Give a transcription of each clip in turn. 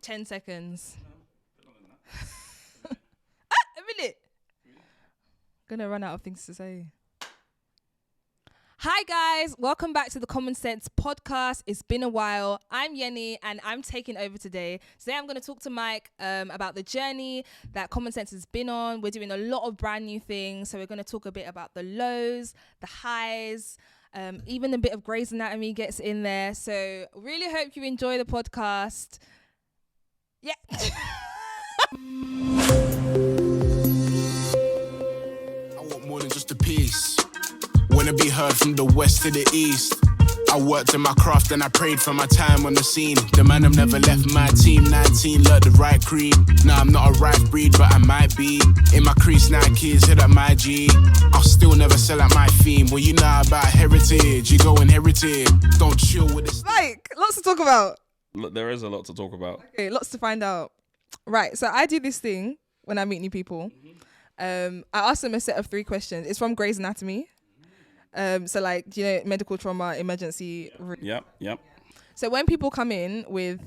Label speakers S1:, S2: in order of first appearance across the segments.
S1: 10 seconds. A minute. Gonna run out of things to say. Hi guys, welcome back to the Common Sense podcast. It's been a while. I'm Yeni and I'm taking over today. Today I'm going to talk to Mike about the journey that Common Sense has been on. We're doing a lot of brand new things. So we're going to talk a bit about the lows, the highs, even a bit of Grey's Anatomy gets in there. So really hope you enjoy the podcast. Yeah.
S2: I want more than just a piece. Wanna be heard from the west to the east. I worked in my craft and I prayed for my time on the scene. The man have never left my team. 19, learned the right creed. Nah, I'm not a right breed, but I might be. In my crease, Nikes, hit up my G. I'll still never sell out my theme. Well, you know about heritage. You go inherited. Don't chill with this.
S1: Mike, lots to talk about.
S3: Look, there is a lot to talk about.
S1: Okay, lots to find out. Right, so I do this thing when I meet new people. I ask them a set of 3 questions. It's from Grey's Anatomy. So like, you know, medical trauma, emergency.
S3: Yep.
S1: So when people come in with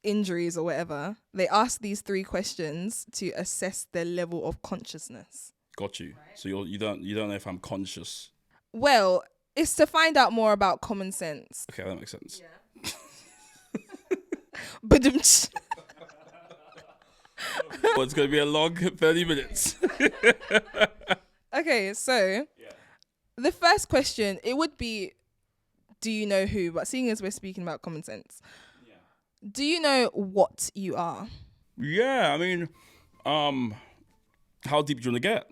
S1: injuries or whatever, they ask these 3 questions to assess their level of consciousness.
S3: Got you. So you don't know if I'm conscious.
S1: Well, it's to find out more about common sense.
S3: Okay, that makes sense.
S1: Yeah. But
S3: Well, it's going to be a long 30 minutes.
S1: okay, so the first question, it would be, do you know who? But seeing as we're speaking about common sense, do you know what you are?
S3: Yeah, I mean, how deep do you want to get?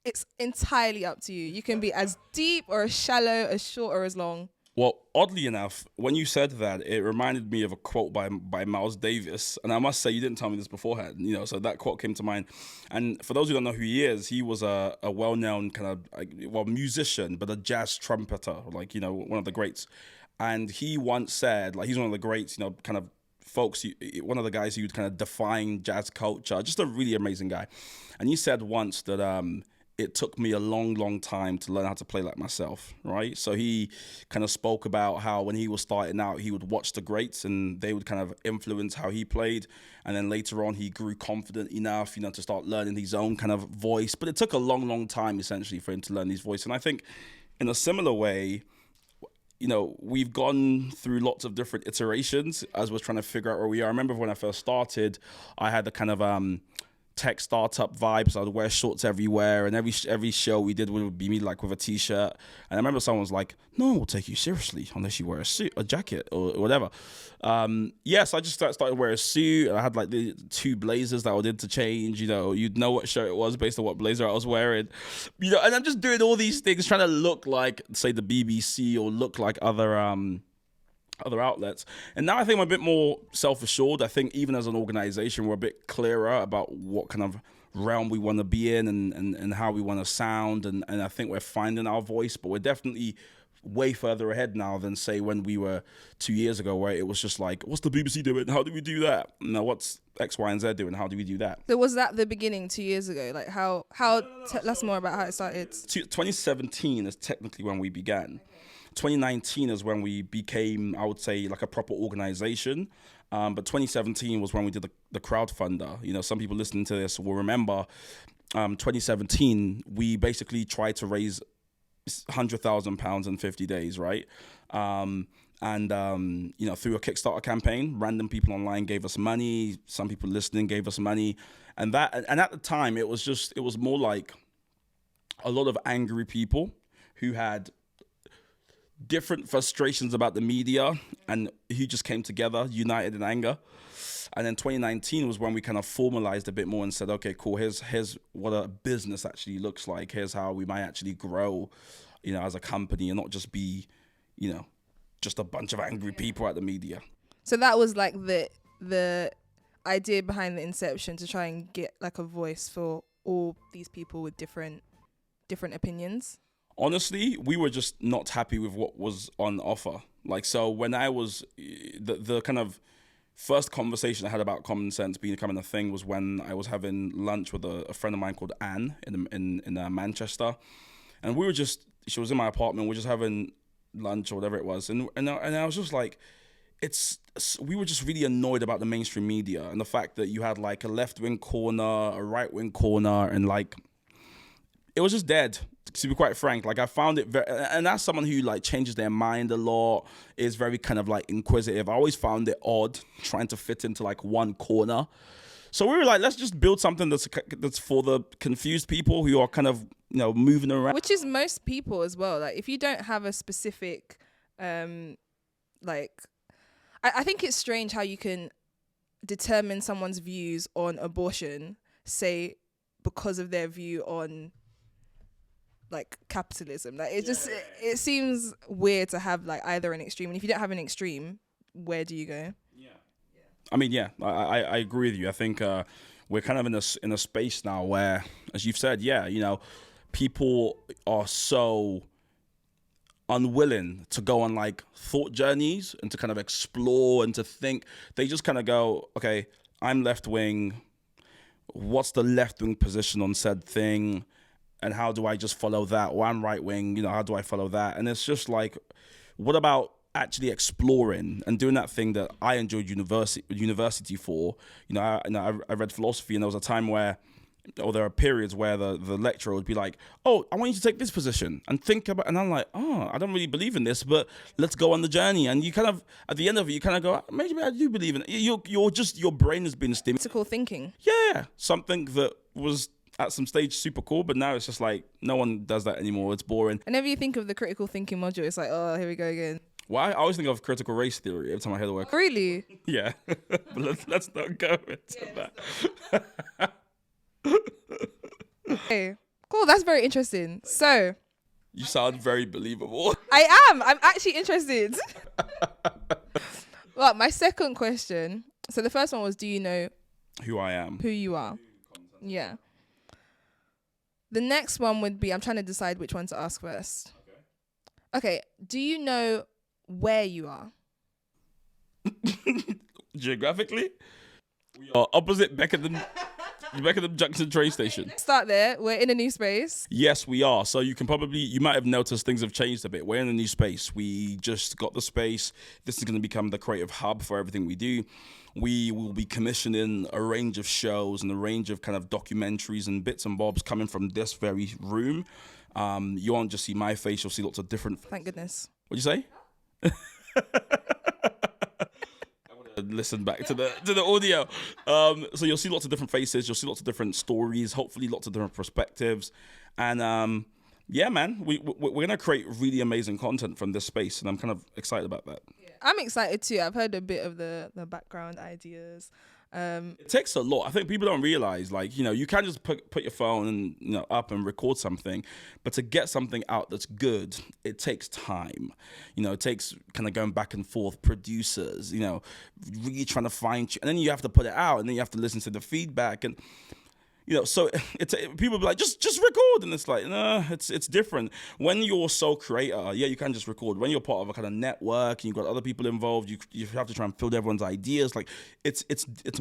S1: It's entirely up to you. You can be as deep or as shallow, as short or as long.
S3: Well, oddly enough, when you said that, it reminded me of a quote by Miles Davis. And I must say, you didn't tell me this beforehand, you know, so that quote came to mind. And for those who don't know who he is, he was a well-known kind of, musician, but a jazz trumpeter, like, you know, one of the greats. And he once said, like, he's one of the greats, you know, kind of folks, one of the guys who would kind of define jazz culture, just a really amazing guy. And he said once that, it took me a long, long time to learn how to play like myself, right? So he kind of spoke about how when he was starting out, he would watch the greats and they would kind of influence how he played. And then later on, he grew confident enough, you know, to start learning his own kind of voice. But it took a long, long time, essentially, for him to learn his voice. And I think in a similar way, you know, we've gone through lots of different iterations as we're trying to figure out where we are. I remember when I first started, I had the kind of tech startup vibes. I would wear shorts everywhere, and every show we did would be me like with a t-shirt. And I remember someone was like, "No one will take you seriously unless you wear a suit, a jacket, or whatever." Yes, I just started wearing a suit. I had like the 2 blazers that I did to change. You know, you'd know what shirt it was based on what blazer I was wearing. You know, and I'm just doing all these things, trying to look like, say, the BBC or look like other outlets. And now I think I'm a bit more self-assured. I think even as an organization, we're a bit clearer about what kind of realm we want to be in and how we want to sound. And I think we're finding our voice, but we're definitely way further ahead now than, say, when we were 2 years ago, where it was just like, what's the BBC doing? How do we do that? No, what's X, Y, and Z doing? How do we do that?
S1: So was that the beginning 2 years ago? Like how tell us more about how it started.
S3: 2017 is technically when we began. 2019 is when we became, I would say, like a proper organization. But 2017 was when we did the crowdfunder. You know, some people listening to this will remember 2017, we basically tried to raise £100,000 in 50 days, right? You know, through a Kickstarter campaign, random people online gave us money. Some people listening gave us money. And at the time, it was more like a lot of angry people who had different frustrations about the media and who just came together, united in anger. And then 2019 was when we kind of formalized a bit more and said, okay, cool, here's what a business actually looks like. Here's how we might actually grow, you know, as a company and not just be, you know, just a bunch of angry people at the media.
S1: So that was like the idea behind the inception, to try and get like a voice for all these people with different opinions.
S3: Honestly, we were just not happy with what was on offer. Like, so when I was, the kind of first conversation I had about common sense becoming a thing was when I was having lunch with a friend of mine called Anne in Manchester. And we were she was in my apartment, we were just having lunch or whatever it was. And I was just like, we were just really annoyed about the mainstream media and the fact that you had like a left-wing corner, a right-wing corner, and like it was just dead, to be quite frank. Like I found it very, and as someone who like changes their mind a lot, is very kind of like inquisitive, I always found it odd trying to fit into like one corner. So we were like, let's just build something that's for the confused people who are kind of, you know, moving around.
S1: Which is most people as well. Like if you don't have a specific like I think it's strange how you can determine someone's views on abortion, say, because of their view on like capitalism. Like it seems weird to have like either an extreme. And if you don't have an extreme, where do you go?
S3: I mean, I agree with you. I think we're kind of in a space now where, as you've said, you know, people are so unwilling to go on like thought journeys and to kind of explore and to think. They just kind of go, okay, I'm left wing. What's the left wing position on said thing? And how do I just follow that? Or I'm right wing, you know, how do I follow that? And it's just like, what about actually exploring and doing that thing that I enjoyed university for? You know, I read philosophy, and there was a time where, or there are periods where the lecturer would be like, oh, I want you to take this position and think about, and I'm like, oh, I don't really believe in this, but let's go on the journey. And you kind of, at the end of it, you kind of go, maybe I do believe in it. You're just, your brain has been stimulated.
S1: Critical thinking.
S3: Yeah, something that was at some stage super cool, but now it's just like, no one does that anymore. It's boring.
S1: Whenever you think of the critical thinking module, it's like, oh, here we go again.
S3: Well, I always think of critical race theory every time I hear the word.
S1: Really?
S3: Yeah. But let's not go into that.
S1: Okay, cool. That's very interesting. So,
S3: you sound very believable.
S1: I am. I'm actually interested. Well, my second question. So the first one was, do you know
S3: who I am?
S1: Who you are? Yeah. The next one would be, I'm trying to decide which one to ask first. Okay. Do you know where you are?
S3: Geographically? We are opposite Beckenham Junction train station.
S1: Start there. We're in a new space.
S3: Yes, we are. So you might have noticed things have changed a bit. We're in a new space. We just got the space. This is going to become the creative hub for everything we do. We will be commissioning a range of shows and a range of kind of documentaries and bits and bobs coming from this very room. You won't just see my face. You'll see lots of different...
S1: Thank goodness.
S3: What'd you say? Listen back to the audio. So you'll see lots of different faces, you'll see lots of different stories, hopefully lots of different perspectives, and yeah, man, we're gonna create really amazing content from this space, and I'm kind of excited about that.
S1: I'm excited too. I've heard a bit of the background ideas.
S3: It takes a lot. I think people don't realize, like, you know, you can just put your phone and, you know, up and record something, but to get something out that's good, it takes time. You know, it takes kind of going back and forth, producers, you know, really trying to find, and then you have to put it out, and then you have to listen to the feedback, and you know, so people be like, just record, and it's like, no, it's different. When you're sole creator, yeah, you can just record. When you're part of a kind of network and you've got other people involved, you have to try and fill everyone's ideas. Like, it's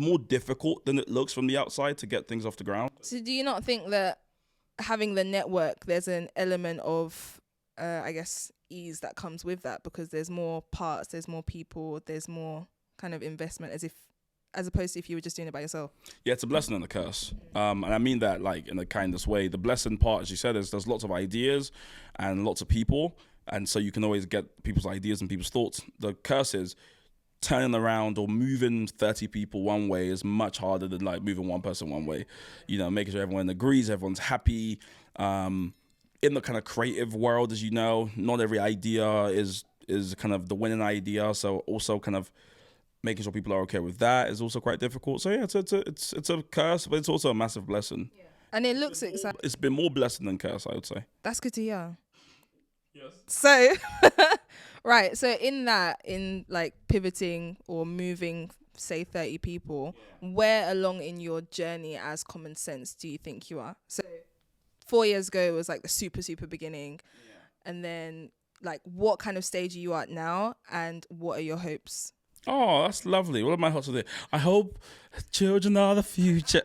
S3: more difficult than it looks from the outside to get things off the ground.
S1: So do you not think that having the network, there's an element of, I guess, ease that comes with that, because there's more parts, there's more people, there's more kind of investment, as opposed to if you were just doing it by yourself?
S3: Yeah, it's a blessing and a curse. And I mean that like in the kindest way. The blessing part, as you said, is there's lots of ideas and lots of people. And so you can always get people's ideas and people's thoughts. The curse is turning around or moving 30 people one way is much harder than like moving one person one way. You know, making sure everyone agrees, everyone's happy. In the kind of creative world, as you know, not every idea is kind of the winning idea. So also kind of making sure people are okay with that is also quite difficult. So yeah, it's a curse, but it's also a massive blessing. Yeah.
S1: And it looks exciting.
S3: It's been more blessing than curse, I would say.
S1: That's good to hear.
S3: Yes.
S1: So, right. So in like pivoting or moving, say 30 people, where along in your journey as Common Sense do you think you are? So 4 years ago it was like the super beginning. Yeah. And then like what kind of stage are you at now, and what are your hopes?
S3: Oh, that's lovely. What are my hopes today? I hope children are the future.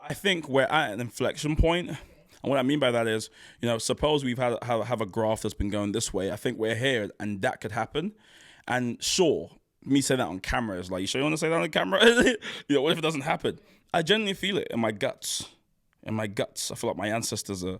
S3: I think we're at an inflection point. And what I mean by that is, you know, suppose we've have a graph that's been going this way. I think we're here, and that could happen. And sure, me saying that on camera is like, you sure you want to say that on camera? What if it doesn't happen? I genuinely feel it in my guts. In my guts, I feel like my ancestors are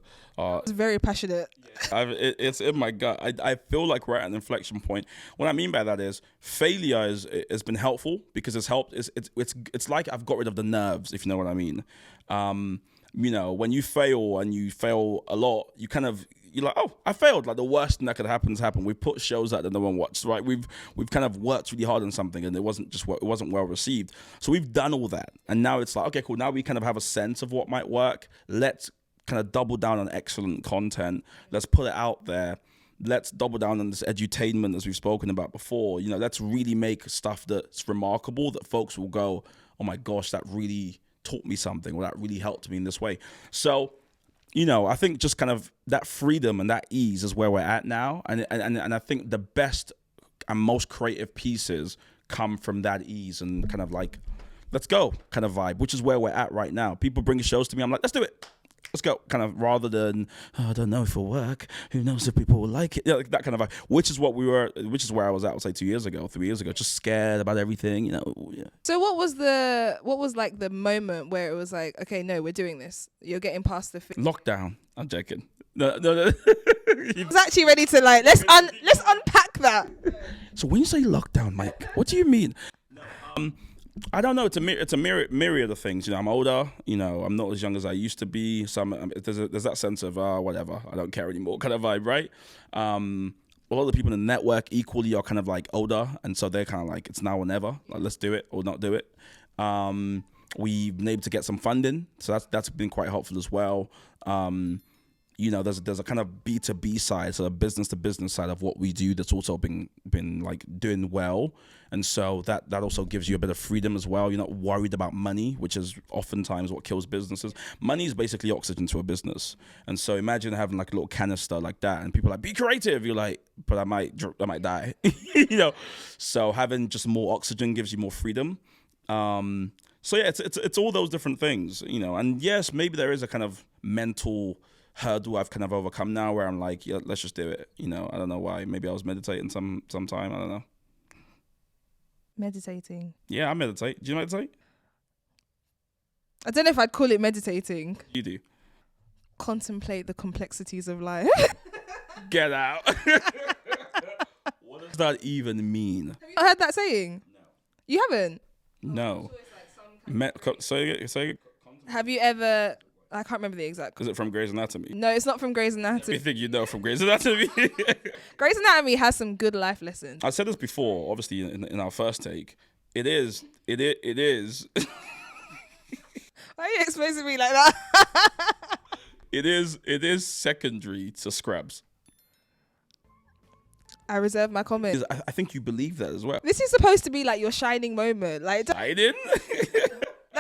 S1: It's very passionate.
S3: it's in my gut. I feel like we're at an inflection point. What I mean by that is failure has been helpful because it's helped. It's like I've got rid of the nerves, if you know what I mean. When you fail and you fail a lot, you're like, oh, I failed. Like the worst thing that could happen has happened. We put shows out that no one watched, right? We've kind of worked really hard on something and it wasn't well received. So we've done all that, and now it's like, okay, cool. Now we kind of have a sense of what might work. Let's kind of double down on excellent content. Let's put it out there. Let's double down on this edutainment as we've spoken about before. Let's really make stuff that's remarkable that folks will go, oh my gosh, that really taught me something, or that really helped me in this way. So, I think just kind of that freedom and that ease is where we're at now. And I think the best and most creative pieces come from that ease and kind of like, let's go kind of vibe, which is where we're at right now. People bring shows to me. I'm like, let's do it. Let's go, kind of, rather than, oh, I don't know if it'll work. Who knows if people will like it? Like that kind of vibe, which is where I was at, say 3 years ago, just scared about everything, Yeah.
S1: So what was like the moment where it was like, okay, no, we're doing this. You're getting past the
S3: lockdown. I'm joking. No.
S1: I was actually ready to like, let's unpack that.
S3: So when you say lockdown, Mike, what do you mean? I don't know. It's a myriad of things. I'm older. I'm not as young as I used to be. There's that sense of whatever. I don't care anymore kind of vibe, right? A lot of the people in the network equally are kind of like older, and so they're kind of like, it's now or never. Like, let's do it or not do it. We've been able to get some funding, so that's been quite helpful as well. There's a kind of B2B side, so a business to business side of what we do that's also been like doing well. And so that also gives you a bit of freedom as well. You're not worried about money, which is oftentimes what kills businesses. Money is basically oxygen to a business. And so imagine having like a little canister like that, and people are like, be creative. You're like, but I might die. So having just more oxygen gives you more freedom. So yeah, it's all those different things, and yes, maybe there is a kind of mental hurdle I've kind of overcome now where I'm like, yeah, let's just do it. I don't know why. Maybe I was meditating some time. I don't know.
S1: Meditating.
S3: Yeah, I meditate. Do you meditate?
S1: I don't know if I'd call it meditating.
S3: You do.
S1: Contemplate the complexities of life.
S3: Get out. What does that even mean?
S1: Have you not heard that saying?
S3: No.
S1: You haven't?
S3: No.
S1: Have you ever... I can't remember the exact...
S3: Is it from Grey's Anatomy?
S1: No, it's not from Grey's Anatomy.
S3: You think you know from Grey's Anatomy?
S1: Grey's Anatomy has some good life lessons.
S3: I said this before, obviously, in our first take. It is.
S1: Why are you exposing me like that?
S3: It is secondary to Scrubs.
S1: I reserve my comment.
S3: I think you believe that as well.
S1: This is supposed to be like your shining moment. Like,
S3: I didn't.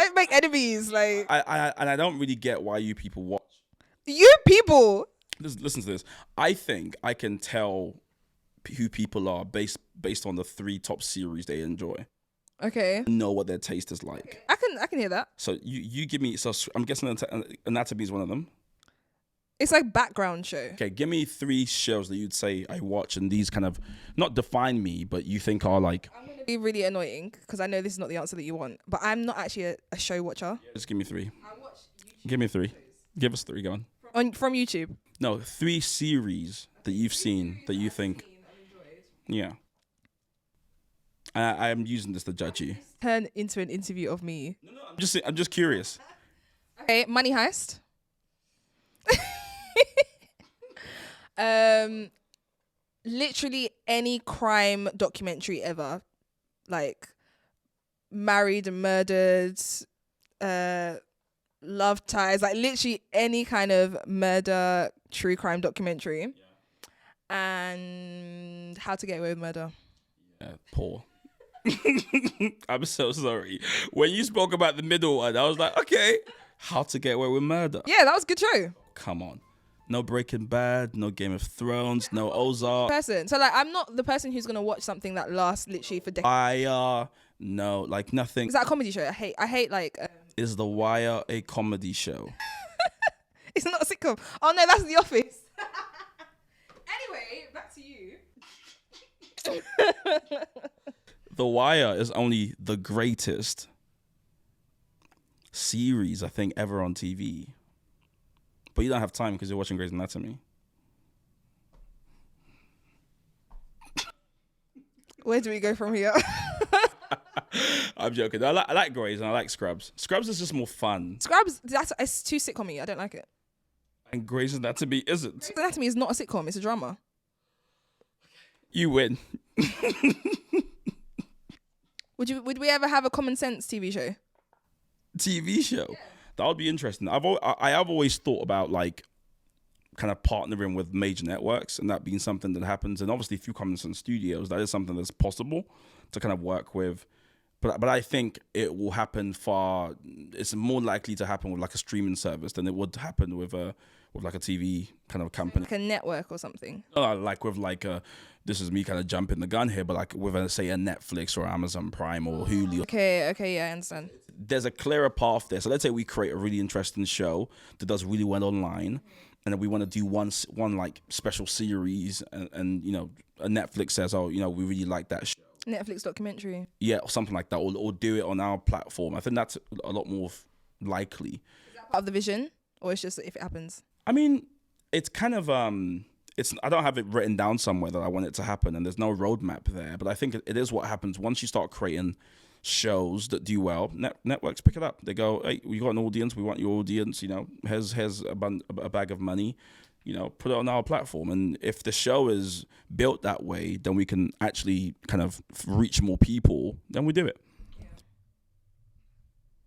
S1: don't make enemies. Like,
S3: I don't really get why you people watch.
S1: You people.
S3: Listen to this. I think I can tell who people are based on the 3 top series they enjoy.
S1: Okay.
S3: Know what their taste is like.
S1: Okay. I can hear that.
S3: So you give me. So I'm guessing Anatomy is one of them.
S1: It's like background show.
S3: Okay, give me 3 shows that you'd say I watch, and these kind of not define me, but you think are like.
S1: I'm gonna be really annoying because I know this is not the answer that you want, but I'm not actually a show watcher.
S3: Just give me 3.
S1: I watch YouTube
S3: Give me 3.
S1: shows.
S3: Give us 3. Go on.
S1: From YouTube.
S3: No, 3 series that you've seen that you think. Yeah. I am using this to judge you.
S1: Turn into an interview of me.
S3: No, I'm just curious.
S1: Okay, Money Heist. Literally any crime documentary ever, like Married and Murdered, Love Ties, like literally any kind of murder true crime documentary. And How to Get Away with Murder.
S3: Yeah, poor. I'm so sorry. When you spoke about the middle one, I was like, okay, How to Get Away with Murder.
S1: Yeah, that was a good show.
S3: Come on. No Breaking Bad, no Game of Thrones, no Ozark.
S1: So like, I'm not the person who's gonna watch something that lasts literally for decades.
S3: Wire, no, like nothing.
S1: Is that a comedy show? I hate like.
S3: Is The Wire a comedy show?
S1: It's not a sitcom. Oh no, that's The Office. Anyway, back to you.
S3: The Wire is only the greatest series I think ever on TV. But you don't have time because you're watching Grey's Anatomy.
S1: Where do we go from here?
S3: I'm joking. I like Grey's and I like Scrubs. Scrubs is just more fun.
S1: Scrubs, it's too sitcom-y. I don't like it.
S3: And Grey's Anatomy isn't.
S1: Grey's Anatomy is not a sitcom. It's a drama.
S3: You win.
S1: Would we ever have a Common Sense TV show?
S3: TV show? Yeah. That would be interesting. I have always thought about like kind of partnering with major networks and that being something that happens. And obviously through Common Sense Studios, that is something that's possible to kind of work with. But I think it will happen it's more likely to happen with like a streaming service than it would happen with like a TV kind of company.
S1: Like a network or something.
S3: Like with like this is me kind of jumping the gun here, but like with say a Netflix or Amazon Prime or Hulu.
S1: Okay, yeah, I understand.
S3: There's a clearer path there. So let's say we create a really interesting show that does really well online, and then we want to do one like special series, and you know, a Netflix says, oh, you know, we really like that show.
S1: Netflix documentary.
S3: Yeah, or something like that, or do it on our platform. I think that's a lot more likely.
S1: Is that part of the vision, or it's just if it happens?
S3: I mean, it's kind of I don't have it written down somewhere that I want it to happen, and there's no roadmap there. But I think it is what happens once you start creating shows that do well. Networks pick it up. They go, hey, we got an audience. We want your audience. You know, here's a bag of money. You know, put it on our platform. And if the show is built that way, then we can actually kind of reach more people. Then we do it.
S1: Yeah.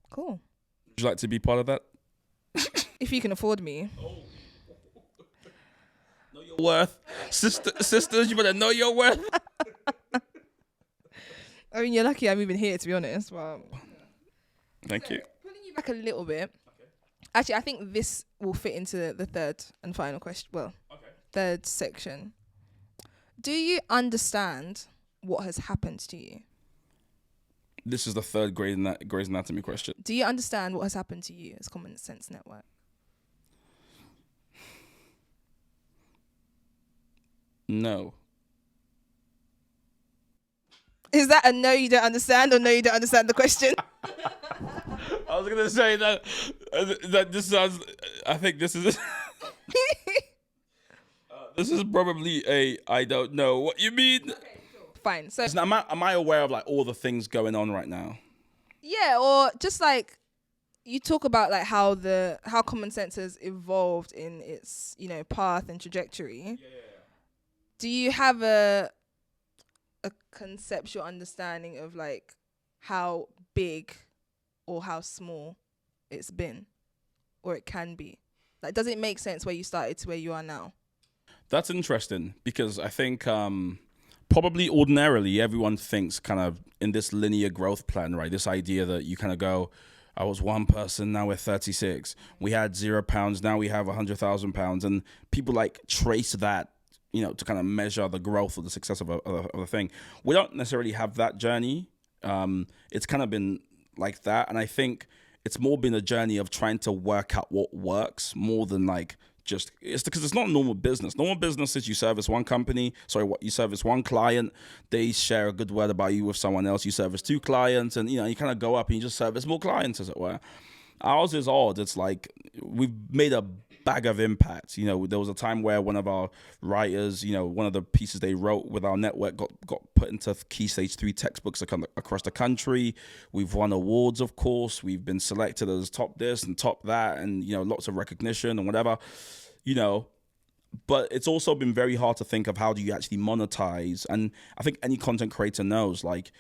S1: Cool.
S3: Would you like to be part of that?
S1: If you can afford me.
S3: Know your worth. Sisters, you better know your worth.
S1: I mean, you're lucky I'm even here, to be honest. But
S3: Thank you.
S1: Pulling you back a little bit. Okay. Actually, I think this will fit into the third and final question. Well, third section. Do you understand what has happened to you?
S3: This is the third Grey's Anatomy question.
S1: Do you understand what has happened to you as Common Sense Network?
S3: No.
S1: Is that a no, you don't understand, or no, you don't understand the question?
S3: I was gonna say that this sounds. I think this is. This is probably a I don't know what you mean.
S1: Okay, sure. Fine. So
S3: am I aware of like all the things going on right now?
S1: Yeah, or just like you talk about like how Common Sense has evolved in its, you know, path and trajectory. Yeah. Do you have a conceptual understanding of like how big or how small it's been, or it can be? Like, does it make sense where you started to where you are now?
S3: That's interesting because I think probably ordinarily everyone thinks kind of in this linear growth plan, right? This idea that you kind of go, I was one person, now we're 36. We had £0, now we have £100,000. And people like trace that, you know, to kind of measure the growth or the success of a thing. We don't necessarily have that journey. It's kind of been like that. And I think it's more been a journey of trying to work out what works more than like just, it's because it's not normal business. Normal business is you service one you service one client, they share a good word about you with someone else, you service two clients, and you know, you kind of go up and you just service more clients, as it were. Ours is odd. It's like we've made a bag of impact. You know, there was a time where one of our writers, you know, one of the pieces they wrote with our network got put into Key Stage 3 textbooks across the country. We've won awards, of course. We've been selected as top this and top that, and, you know, lots of recognition and whatever, you know. But it's also been very hard to think of how do you actually monetize. And I think any content creator knows, like,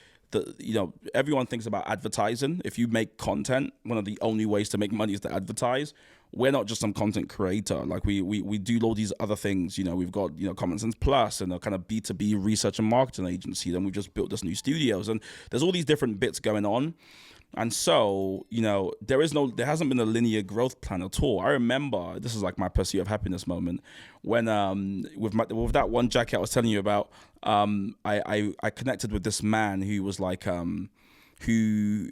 S3: you know, everyone thinks about advertising. If you make content, one of the only ways to make money is to advertise. We're not just some content creator. Like we do all these other things. You know, we've got, you know, Common Sense Plus and a kind of B2B research and marketing agency. Then we've just built this new studios, and there's all these different bits going on. And so, you know, there hasn't been a linear growth plan at all. I remember, this is like my pursuit of happiness moment, when with that one jacket I was telling you about, I connected with this man who was like, who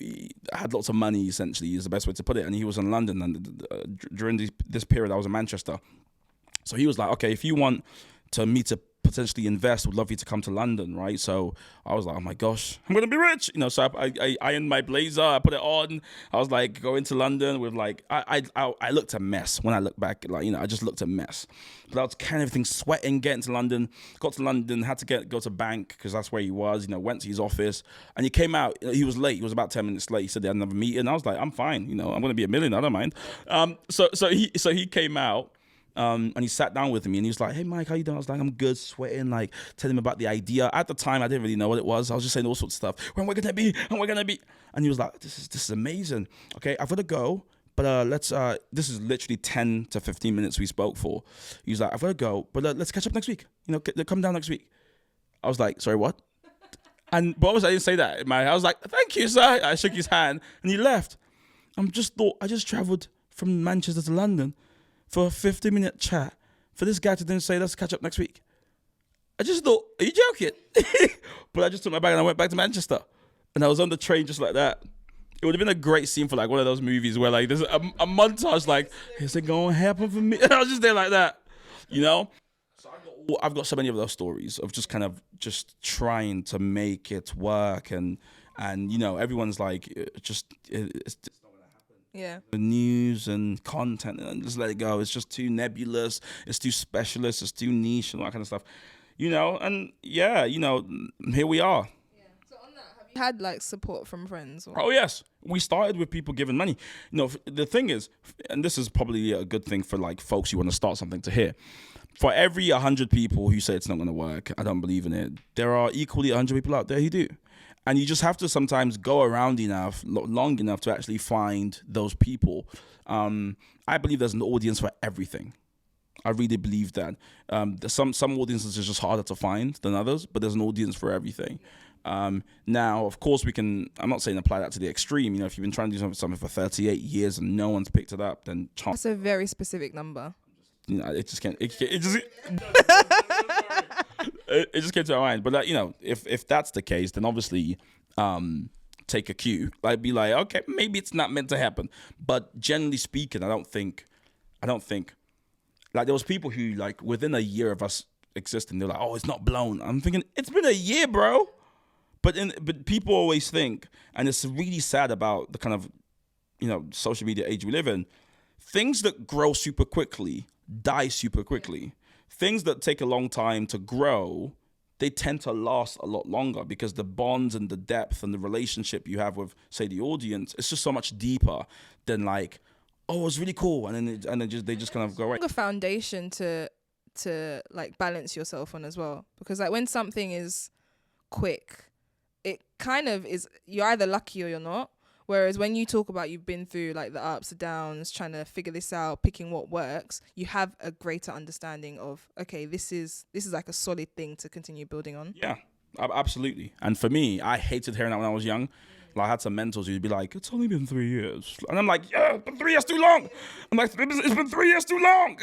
S3: had lots of money, essentially, is the best way to put it. And he was in London, and during this period I was in Manchester. So he was like, okay, if you want me to potentially invest, would love you to come to London, right? So I was like, oh my gosh, I'm gonna be rich, so I ironed my blazer, I put it on, I was like going to London with like, I looked a mess when I look back, like, I just looked a mess, but I was kind of everything sweating, getting to London, got to London, had to go to bank because that's where he was, went to his office, and he came out, he was late, he was about 10 minutes late, he said they had another meeting, I was like, I'm fine, I'm gonna be a millionaire, I don't mind. So he came out, and he sat down with me and he was like, hey Mike, how you doing? I was like, I'm good, sweating, like telling him about the idea. At the time I didn't really know what it was. I was just saying all sorts of stuff. When we're gonna be, and he was like, this is amazing. Okay, I've gotta go, but this is literally 10 to 15 minutes we spoke for. He was like, I've gotta go, but let's catch up next week. Come down next week. I was like, sorry, what? But obviously I didn't say that. I was like, thank you, sir. I shook his hand and he left. I just traveled from Manchester to London for a 50-minute chat for this guy to then say, let's catch up next week. I just thought, are you joking? But I just took my bag and I went back to Manchester. And I was on the train just like that. It would have been a great scene for like one of those movies where like there's a montage like, is it going to happen for me? And I was just there like that, So I've got so many of those stories of just kind of just trying to make it work. And everyone's like, it's
S1: Yeah.
S3: the news and content and just let it go. It's just too nebulous. It's too specialist. It's too niche and all that kind of stuff, and here we are.
S1: Yeah. So on that, have you had like support from friends? Or?
S3: Oh yes, we started with people giving money. The thing is, and this is probably a good thing for like folks who want to start something to hear. For every 100 people who say it's not going to work, I don't believe in it, there are equally 100 people out there who do. And you just have to sometimes go around long enough to actually find those people. I believe there's an audience for everything. I really believe that. Some audiences are just harder to find than others, but there's an audience for everything. Now, of course, I'm not saying apply that to the extreme. If you've been trying to do something for 38 years and no one's picked it up, then
S1: That's a very specific number.
S3: It just can't. It just. It just came to my mind, but if that's the case, then obviously, take a cue. Like, be like, okay, maybe it's not meant to happen. But generally speaking, I don't think, like there was people who like within a year of us existing, they're like, oh, it's not blown. I'm thinking it's been a year, bro. But people always think, and it's really sad about the kind of, social media age we live in. Things that grow super quickly die super quickly. Things that take a long time to grow, they tend to last a lot longer because the bonds and the depth and the relationship you have with, say, the audience, it's just so much deeper than like, oh, it was really cool, and then they just kind of go away.
S1: A foundation to like balance yourself on as well, because like when something is quick, it kind of is, you're either lucky or you're not. Whereas when you talk about you've been through like the ups and downs, trying to figure this out, picking what works, you have a greater understanding of, okay, this is like a solid thing to continue building on.
S3: Yeah, absolutely. And for me, I hated hearing that when I was young. Like, I had some mentors who'd be like, it's only been 3 years. And I'm like, yeah, but 3 years too long. I'm like, it's been 3 years too long.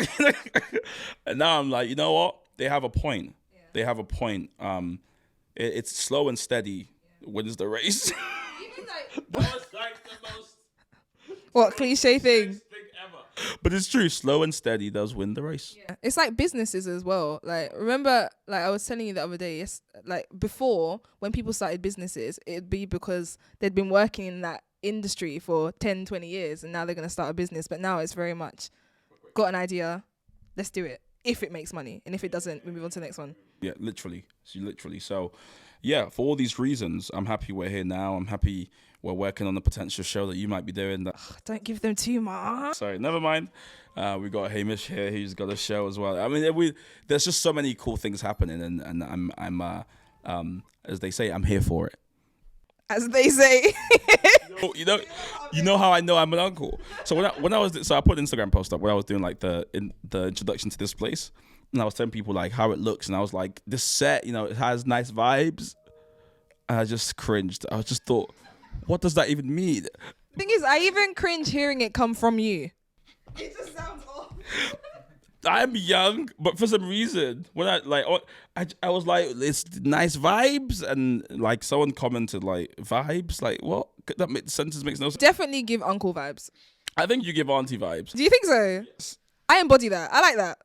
S3: And now I'm like, you know what? They have a point. Yeah. They have a point. It's slow and steady wins the race. That's like the most
S1: what cliche thing
S3: ever. But it's true, slow and steady does win the race.
S1: Yeah. It's like businesses as well. Like, remember, like I was telling you the other day, like before when people started businesses, it'd be because they'd been working in that industry for 10, 20 years and now they're going to start a business. But now it's very much got an idea, let's do it. If it makes money, and if it doesn't, we move on to the next one.
S3: Yeah, literally. So, yeah, for all these reasons, I'm happy we're here now. I'm happy we're working on a potential show that you might be doing.
S1: Don't give them too much.
S3: Sorry, never mind. We've got Hamish here who's got a show as well. I mean, there's just so many cool things happening, and I'm as they say, I'm here for it.
S1: As they say.
S3: You know how I know I'm an uncle. So when I was I put an Instagram post up when I was doing like the introduction to this place, and I was telling people like how it looks, and I was like, this set, it has nice vibes. And I just cringed. I just thought, what does that even mean?
S1: Thing is, I even cringe hearing it come from you. It just sounds off.
S3: I'm young, but for some reason, when I was like, it's nice vibes, and like someone commented like vibes, like what? That sentence makes no sense.
S1: Definitely give uncle vibes.
S3: I think you give auntie vibes.
S1: Do you think so? Yes. I embody that. I like that.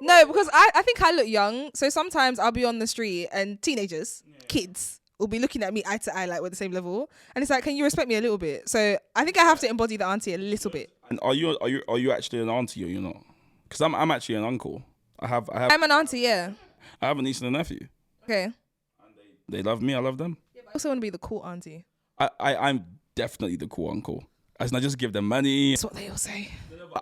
S1: No, because I think I look young. So sometimes I'll be on the street and teenagers, kids, will be looking at me eye to eye, like we're the same level. And it's like, can you respect me a little bit? So I think I have to embody the auntie a little bit.
S3: And are you actually an auntie or you're not? Because I'm actually an uncle.
S1: I'm an auntie, yeah.
S3: I have a niece and a nephew.
S1: Okay.
S3: They love me. I love them.
S1: I also want to be the cool auntie.
S3: I'm definitely the cool uncle. As in, I just give them money.
S1: That's what they all say.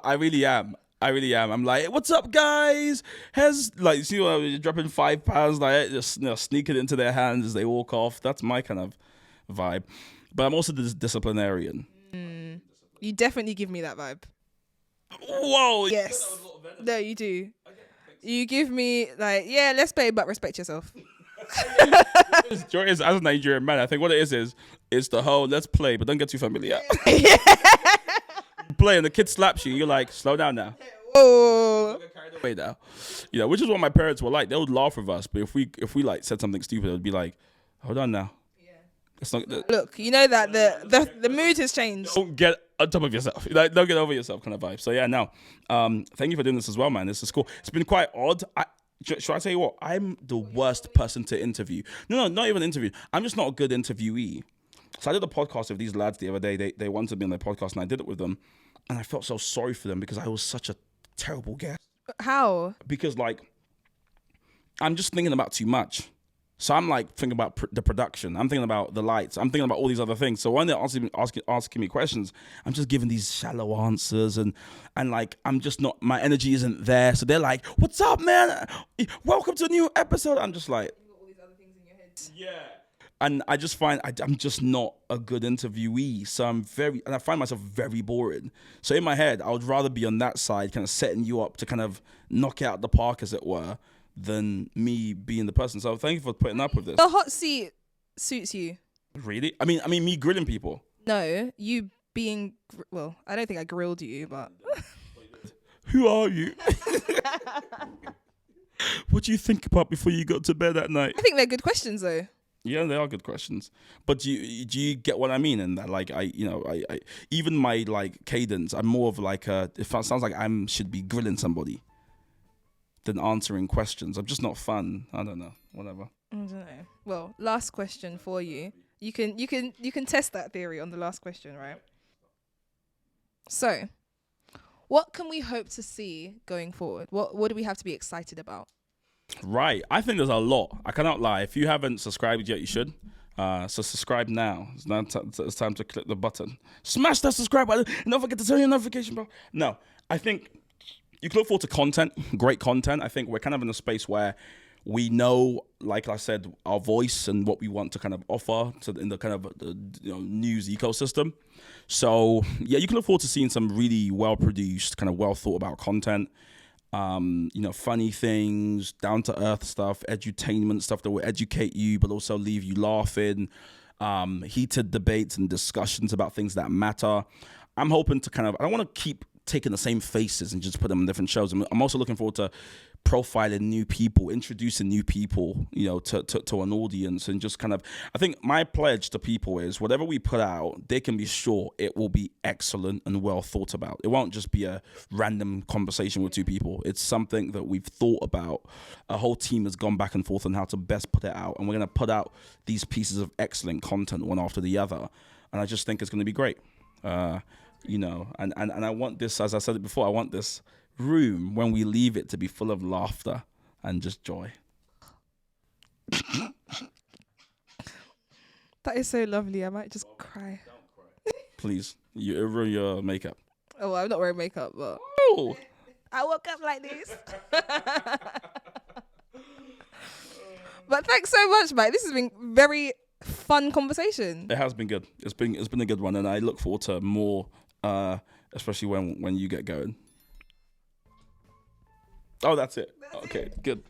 S3: I really am. I'm like, hey, what's up, guys? Here's like, see, you're dropping £5 like just sneak it into their hands as they walk off. That's my kind of vibe. But I'm also the disciplinarian.
S1: You definitely give me that vibe.
S3: Whoa.
S1: Yes. No, you do. You give me like, yeah, let's play, but respect yourself.
S3: As a Nigerian man, I think what it is it's the whole let's play, but don't get too familiar. You play and the kid slaps you. You're like, slow down now.
S1: Oh.
S3: Way now, which is what my parents were like. They would laugh with us, but if we like said something stupid, it would be like, hold on now. It's not.
S1: Look, you know that the mood has changed.
S3: Don't get on top of yourself. Like, don't get over yourself, kind of vibe. So yeah, no. Thank you for doing this as well, man. This is cool. It's been quite odd. Should I tell you what? I'm the worst person to interview. No, not even interview. I'm just not a good interviewee. So I did a podcast with these lads the other day. They wanted me on their podcast, and I did it with them. And I felt so sorry for them because I was such a terrible guest.
S1: How?
S3: Because like, I'm just thinking about too much. So I'm like thinking about the production. I'm thinking about the lights. I'm thinking about all these other things. So when they're asking me questions, I'm just giving these shallow answers and like I'm just not. My energy isn't there. So they're like, "What's up, man? Welcome to a new episode." I'm just like,
S1: all these other things in your head.
S3: yeah. And I just find I'm just not a good interviewee. So I find myself very boring. So in my head, I would rather be on that side, kind of setting you up to kind of knock out the park, as it were, than me being the person. So thank you for putting up with this.
S1: The hot seat suits you.
S3: Really? I mean, me grilling people.
S1: No, you being, well, I don't think I grilled you, but.
S3: Who are you? What do you think about before you got to bed at night?
S1: I think they're good questions though.
S3: Yeah, they are good questions. But do you get what I mean in that? Like, I even my like cadence, I'm more of like it sounds like I should be grilling somebody than answering questions. I'm just not fun. I don't know. Whatever.
S1: I don't know. Well, last question for you. You can test that theory on the last question, right? So, what can we hope to see going forward? What do we have to be excited about?
S3: Right. I think there's a lot. I cannot lie. If you haven't subscribed yet, you should. So subscribe now. It's time to click the button. Smash that subscribe button. And don't forget to turn your notification bell. No, I think you can look forward to content, great content. I think we're kind of in a space where we know, like I said, our voice and what we want to kind of offer in the kind of news ecosystem. So yeah, you can look forward to seeing some really well-produced, kind of well-thought-about content. Funny things, down to earth stuff, edutainment stuff that will educate you, but also leave you laughing, heated debates and discussions about things that matter. I'm hoping to I don't want to keep taking the same faces and just put them in different shows. I'm also looking forward to profiling new people, introducing new people, to an audience, and just I think my pledge to people is whatever we put out, they can be sure it will be excellent and well thought about. It won't just be a random conversation with two people. It's something that we've thought about. A whole team has gone back and forth on how to best put it out, and we're going to put out these pieces of excellent content one after the other, and I just think it's going to be great. And I want this, as I said it before, I want this room when we leave it to be full of laughter and just joy.
S1: That is so lovely. I might just cry.
S3: Please, you ruin your makeup.
S1: Oh, I'm not wearing makeup, but
S3: Oh,
S1: I woke up like this. But thanks so much, Mike. This has been very fun conversation.
S3: It has been good. It's been a good one, and I look forward to more, especially when you get going. Oh, that's it. Okay, good.